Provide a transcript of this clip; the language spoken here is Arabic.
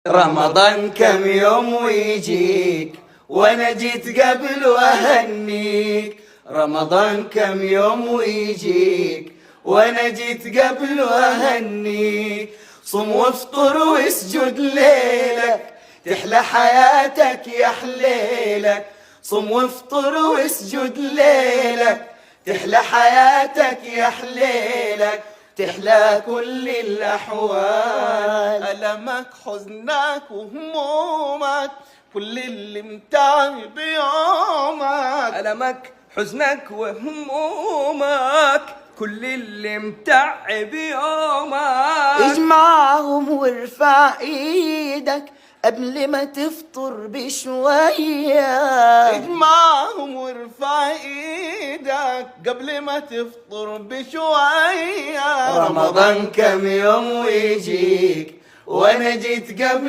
رمضان كم يوم ويجيك وانا جيت قبل واهنيك. رمضان كم يوم ويجيك وانا جيت قبل واهنيك. صم وافطر واسجد ليلك تحلى حياتك يا حليلك. صم وافطر واسجد ليلك تحلى حياتك يا حليلك. تحلى كل الأحوال. ألمك حزنك وهمومك كل اللي متعب بيومك. ألمك حزنك وهمومك كل اللي متعب يومك. اجمعهم وارفع ايدك قبل ما تفطر بشوية. اجمعهم وارفع ايدك قبل ما تفطر بشوية. رمضان كم يوم ويجيك وانا جيت قبل